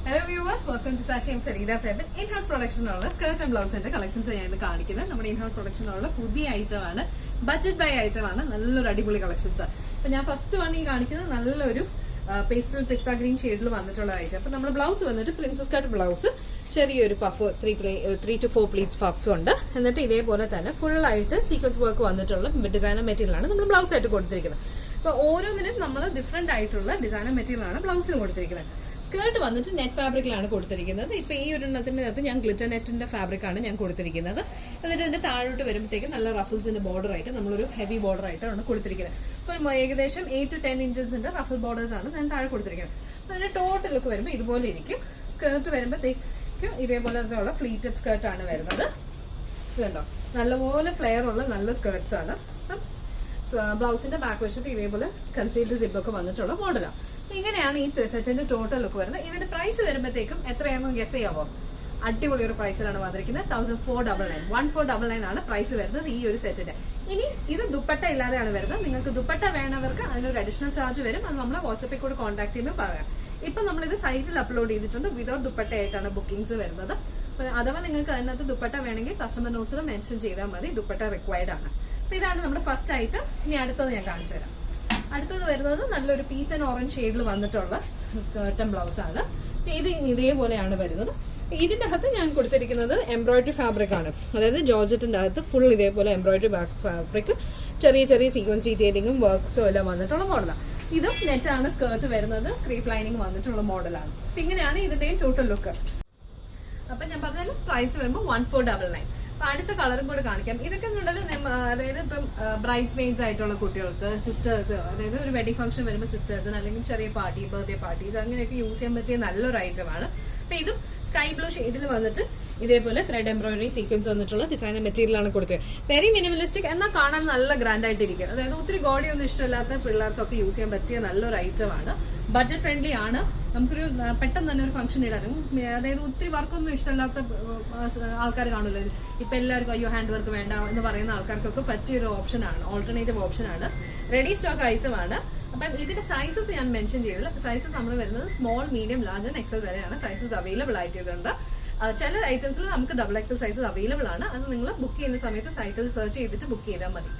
Hello viewers, welcome to Sashi and Farida Fabian. In-house production ഉള്ള skirt and ബ്ലൗസിന്റെ collections ഞാൻ ഇന്ന് കാണിക്കുന്നത്. നമ്മുടെ in-house production ഉള്ള പുതിയ ഐറ്റം ആണ്, ബഡ്ജറ്റ് ബൈ ഐറ്റം ആണ്, നല്ലൊരു അടിപൊളി കളക്ഷൻസ്. അപ്പൊ ഞാൻ ഫസ്റ്റ് വൺ ഈ കാണിക്കുന്നത് നല്ലൊരു പേസ്റ്റൽ പിസ്ത ഗ്രീൻ ഷെയ്ഡിൽ വന്നിട്ടുള്ള ഐറ്റം. അപ്പൊ നമ്മുടെ ബ്ലൗസ് വന്നിട്ട് പ്രിൻസസ് കട്ട് ബ്ലൗസ്, ചെറിയൊരു പഫ് 3 to 4 പ്ലീറ്റ്സ് പഫ് ഉണ്ട്. എന്നിട്ട് ഇതേപോലെ തന്നെ ഫുൾ ആയിട്ട് സീക്വൻസ് വർക്ക് വന്നിട്ടുള്ള ഡിസൈനർ മെറ്റീരിയൽ ആണ് നമ്മൾ ബ്ലൗസ് ആയിട്ട് കൊടുത്തിരിക്കുന്നത്. അപ്പൊ ഓരോന്നിനും നമ്മൾ ഡിഫറെന്റ് ആയിട്ടുള്ള ഡിസൈനർ മെറ്റീരിയൽ ആണ് ബ്ലൗസിന് കൊടുത്തിരിക്കുന്നത്. സ്കേർട്ട് വന്നിട്ട് നെറ്റ് ഫാബ്രിക്കിലാണ് കൊടുത്തിരിക്കുന്നത്. ഇപ്പൊ ഈ ഒരു എണ്ണത്തിനകത്ത് ഞാൻ ഗ്ലിറ്റർ നെറ്റിന്റെ ഫാബ്രിക് ആണ് ഞാൻ കൊടുത്തിരിക്കുന്നത്. എന്നിട്ട് ഇതിന്റെ താഴോട്ട് വരുമ്പോഴത്തേക്ക് നല്ല റഫിൾസിന്റെ ബോർഡർ ആയിട്ട് നമ്മളൊരു ഹെവി ബോർഡർ ആയിട്ടാണ് കൊടുത്തിരിക്കുന്നത്. ഇപ്പൊ ഒരു ഏകദേശം 8 to 10 ഇഞ്ചസിന്റെ റഫിൾ ബോർഡേഴ്സ് ആണ് ഞാൻ താഴെ കൊടുത്തിരിക്കുന്നത്. അതിന്റെ ടോട്ടൽ ലുക്ക് വരുമ്പോൾ ഇതുപോലെ ഇരിക്കും. സ്കേർട്ട് വരുമ്പോഴത്തേക്കും ഇതേപോലത്തെ ഫ്ലീറ്റഡ് സ്കേർട്ട് ആണ് വരുന്നത്. ഇതുണ്ടോ, നല്ലപോലെ ഫ്ലെയർ ഉള്ള നല്ല സ്കേർട്ട്സ് ആണ്. ബ്ലൗസിന്റെ ബാക്ക് വശത്ത് ഇതേപോലെ കൺസീൽഡ് സിബൊക്കെ വന്നിട്ടുള്ള മോഡലാണ്. ഇങ്ങനെയാണ് ഈ സെറ്റിന്റെ ടോട്ടൽ ലുക്ക് വരുന്നത്. ഇതിന്റെ പ്രൈസ് വരുമ്പോഴത്തേക്കും എത്രയാണെന്ന് ഗസ് ചെയ്യാമോ? അടിപൊളി ഒരു പ്രൈസിലാണ് വന്നിരിക്കുന്നത്. 1499 1499 ആണ് പ്രൈസ് വരുന്നത് ഈ ഒരു സെറ്റിന്. ഇനി ഇത് ദുപ്പട്ട ഇല്ലാതെയാണ് വരുന്നത്. നിങ്ങൾക്ക് ദുപ്പട്ട വേണവർക്ക് അതിനൊരു അഡീഷണൽ ചാർജ് വരും. അത് നമ്മളെ വാട്സാപ്പിൽ കൂടെ കോൺടാക്ട് ചെയ്യുമ്പോൾ പറയാം. ഇപ്പൊ നമ്മളിത് സൈറ്റിൽ അപ്ലോഡ് ചെയ്തിട്ടുണ്ട്. വിതൗട്ട് ദുപ്പട്ട ആയിട്ടാണ് ബുക്കിംഗ്സ് വരുന്നത്. അഥവാ നിങ്ങൾക്ക് അതിനകത്ത് ദുപ്പട്ട വേണമെങ്കിൽ കസ്റ്റമർ നോട്ട്സിൽ മെൻഷൻ ചെയ്താൽ മതി. ദുപ്പട്ട റിക്വയർഡ് ആണ്. അപ്പൊ ഇതാണ് നമ്മുടെ ഫസ്റ്റ് ഐറ്റം. ഇനി അടുത്തത് ഞാൻ കാണിച്ചു തരാം. അടുത്തത് വരുന്നത് നല്ലൊരു പീച്ച് ആൻഡ് ഓറഞ്ച് ഷെയ്ഡിൽ വന്നിട്ടുള്ള സ്കേർട്ട് ആൻഡ് ബ്ലൗസ് ആണ്. ഇത് ഇതേപോലെയാണ് വരുന്നത്. ഇതിന്റെ അകത്ത് ഞാൻ കൊടുത്തിരിക്കുന്നത് എംബ്രോയിഡറി ഫാബ്രിക് ആണ്. അതായത് ജോർജറ്റിന്റെ അകത്ത് ഫുൾ ഇതേപോലെ എംബ്രോയിഡറി ബാക്ക് ഫാബ്രിക്, ചെറിയ ചെറിയ സീക്വൻസ് ഡീറ്റെയിലിംഗും വർക്ക്സും എല്ലാം വന്നിട്ടുള്ള മോഡലാണ്. ഇതും നെറ്റാണ് സ്കേർട്ട് വരുന്നത്. ക്രീപ്പ് ലൈനിങ് വന്നിട്ടുള്ള മോഡലാണ്. അപ്പൊ ഇങ്ങനെയാണ് ഇതിന്റെയും ടോട്ടൽ ലുക്ക്. അപ്പൊ ഞാൻ പറഞ്ഞാലും പ്രൈസ് വരുമ്പോൾ 1499. അപ്പൊ അടുത്ത കളറും കൂടെ കാണിക്കാം. ഇതൊക്കെ ഉണ്ടല്ലോ, അതായത് ഇപ്പം ബ്രൈഡ്സ് മെയ്ഡ്സ് ആയിട്ടുള്ള കുട്ടികൾക്ക്, സിസ്റ്റേഴ്സ്, അതായത് ഒരു വെഡിങ് ഫംഗ്ഷൻ വരുമ്പോൾ സിസ്റ്റേഴ്സിന് അല്ലെങ്കിൽ ചെറിയ പാർട്ടി, ബർത്ത്ഡേ പാർട്ടീസ് അങ്ങനെയൊക്കെ യൂസ് ചെയ്യാൻ പറ്റിയ നല്ലൊരു ഐറ്റമാണ്. അപ്പൊ ഇതും സ്കൈ ബ്ലൂ ഷെയ്ഡിൽ വന്നിട്ട് ഇതേപോലെ ത്രെഡ് എംബ്രോയിഡറി സീക്വൻസ് വന്നിട്ടുള്ള ഡിസൈനർ മെറ്റീരിയൽ ആണ് കൊടുത്തത്. വെരി മിനിമലിസ്റ്റിക്, എന്നാൽ കാണാൻ നല്ല ഗ്രാൻഡ് ആയിട്ടിരിക്കും. അതായത് ഒത്തിരി ഗോഡി ഒന്നും ഇഷ്ടമില്ലാത്ത പിള്ളേർക്കൊക്കെ യൂസ് ചെയ്യാൻ പറ്റിയ നല്ലൊരു ഐറ്റമാണ്. ബഡ്ജറ്റ് ഫ്രണ്ട്ലി ആണ്. നമുക്കൊരു പെട്ടെന്ന് തന്നെ ഒരു ഫംഗ്ഷൻ ഇടാനും, അതായത് ഒത്തിരി വർക്കൊന്നും ഇഷ്ടമില്ലാത്ത ആൾക്കാർ കാണുമല്ലോ. ഇപ്പൊ എല്ലാവർക്കും അയ്യോ ഹാൻഡ് വർക്ക് വേണ്ട എന്ന് പറയുന്ന ആൾക്കാർക്കൊക്കെ പറ്റിയൊരു ഓപ്ഷനാണ്, ഓൾട്ടർനേറ്റീവ് ഓപ്ഷനാണ്. റെഡി സ്റ്റോക്ക് ഐറ്റം ആണ്. അപ്പം ഇതിന്റെ സൈസസ് ഞാൻ മെൻഷൻ ചെയ്തില്ല. സൈസസ് നമ്മൾ വരുന്നത് small, medium, large and Excel വരെയാണ് സൈസസ് അവൈലബിൾ ആയിട്ടുണ്ട്. ചില ഐറ്റംസിൽ നമുക്ക് ഡബിൾ എക്സൽ സൈസസ് അവൈലബിൾ ആണ്. അത് നിങ്ങൾ ബുക്ക് ചെയ്യുന്ന സമയത്ത് സൈറ്റിൽ സെർച്ച് ചെയ്തിട്ട് ബുക്ക് ചെയ്താൽ മതി.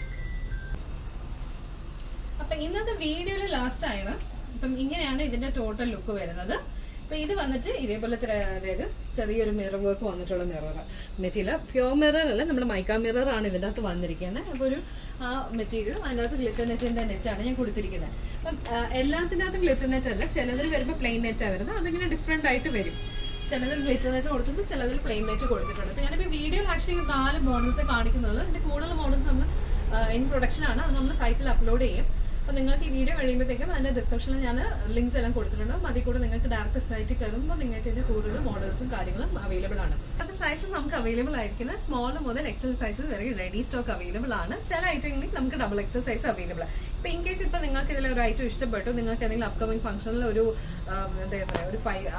അപ്പൊ ഇന്നത്തെ വീഡിയോയിൽ ലാസ്റ്റ് ആണ്. അപ്പം ഇങ്ങനെയാണ് ഇതിന്റെ ടോട്ടൽ ലുക്ക് വരുന്നത്. അപ്പൊ ഇത് വന്നിട്ട് ഇതേപോലെ അതായത് ചെറിയൊരു മിറർ വർക്ക് വന്നിട്ടുള്ള മിറർ മെറ്റീരിയൽ, പ്യോർ മിറർ അല്ല, നമ്മുടെ മൈക്ക മിറർ ആണ് ഇതിന്റെ അകത്ത് വന്നിരിക്കുന്നത്. അപ്പൊ ഒരു ആ മെറ്റീരിയൽ അതിനകത്ത് ഗ്ലിറ്റർ നെറ്റിന്റെ നെറ്റാണ് ഞാൻ കൊടുത്തിരിക്കുന്നത്. അപ്പം എല്ലാത്തിനകത്തും ഗ്ലിറ്റർ നെറ്റ് അല്ല, ചിലതിൽ വരുമ്പോൾ പ്ലെയിൻ നെറ്റാണ് വരുന്നത്. അതിങ്ങനെ ഡിഫറെന്റ് ആയിട്ട് വരും. ചിലതിൽ ഗ്ലിറ്റർ നെറ്റ് കൊടുത്തിട്ട് ചിലതിൽ പ്ലെയിൻ നെറ്റ് കൊടുത്തിട്ടുണ്ട്. അപ്പൊ ഞാനിപ്പോ വീഡിയോയിൽ ആക്ച്വലി 4 മോഡൽസ് കാണിക്കുന്നുള്ളൂ. ഇതിന്റെ കൂടുതൽ മോഡൽസ് നമ്മൾ ഇൻ പ്രൊഡക്ഷൻ ആണ്. അത് നമ്മൾ സൈറ്റിൽ അപ്ലോഡ് ചെയ്യും. അപ്പൊ നിങ്ങൾക്ക് ഈ വീഡിയോ കഴിയുമ്പോഴത്തേക്കും അതിന്റെ ഡിസ്ക്രിപ്ഷനിൽ ഞാൻ ലിങ്ക്സ് എല്ലാം കൊടുത്തിട്ടുണ്ട്. അതിൽ കൂടെ നിങ്ങൾക്ക് ഡയറക്റ്റ് സൈറ്റിൽ കയറുമ്പോൾ നിങ്ങൾക്ക് ഇതിന്റെ കൂടുതൽ മോഡൽസും കാര്യങ്ങളും അവൈലബിൾ ആണ്. അത് സൈസസ് നമുക്ക് അവൈലബിൾ ആയിരിക്കുന്നത് സ്മോൾ മുതൽ എക്സൽ സൈസസ് വരെ റെഡി സ്റ്റോക്ക് അവൈലബിൾ ആണ്. ചില ഐറ്റങ്ങളിൽ നമുക്ക് ഡബിൾ എക്സൽ സൈസ് അവൈലബിൾ ആണ്. ഇപ്പൊ ഇൻ കേസ് ഇപ്പൊ നിങ്ങൾക്ക് ഇതിൽ ഒരു ഐറ്റം ഇഷ്ടപ്പെട്ടു, നിങ്ങൾക്ക് എന്തെങ്കിലും അപ്കമിംഗ് ഫംഗ്ഷനിൽ ഒരു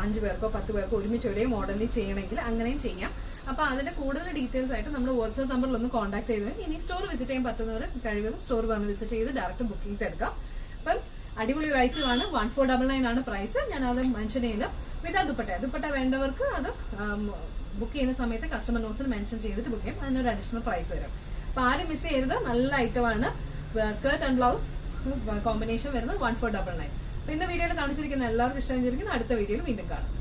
5 പേർക്കോ 10 പേർക്കോ ഒരുമിച്ച് ഒരേ മോഡലിൽ ചെയ്യണമെങ്കിൽ അങ്ങനെയും ചെയ്യാം. അപ്പൊ അതിന്റെ കൂടുതൽ ഡീറ്റെയിൽസ് ആയിട്ട് നമ്മൾ വാട്സ്ആപ്പ് നമ്പറിൽ ഒന്ന് കോൺടാക്ട് ചെയ്ത് ഇനി സ്റ്റോർ വിസിറ്റ് ചെയ്യാൻ പറ്റുന്നവർ കഴിവതും സ്റ്റോർ വന്ന് വിസിറ്റ് ചെയ്ത് ഡയറക്റ്റ് ബുക്കിംഗ്സ് എടുക്കാം. അപ്പം അടിപൊളി ഒരു ഐറ്റം ആണ്. 1499 ആണ് പ്രൈസ്. ഞാൻ അത് മെൻഷൻ ചെയ്ത് വിത്ത് ദുപ്പട്ട വേണ്ടവർക്ക് അത് ബുക്ക് ചെയ്യുന്ന സമയത്ത് കസ്റ്റമർ നോട്ട്സിൽ മെൻഷൻ ചെയ്തിട്ട് ബുക്ക് ചെയ്യും. അതിനൊരു അഡീഷണൽ പ്രൈസ് വരും. അപ്പൊ ആരും മിസ് ചെയ്യരുത്. നല്ല ഐറ്റമാണ്. സ്കേർട്ട് ആൻഡ് ബ്ലൗസ് കോമ്പിനേഷൻ വരുന്നത് 1499. അപ്പൊ ഇന്ന് വീഡിയോയിൽ കാണിച്ചിരിക്കുന്ന എല്ലാവർക്കും ഇഷ്ടമായിരിക്കും. അടുത്ത വീഡിയോയിൽ വീണ്ടും കാണാം.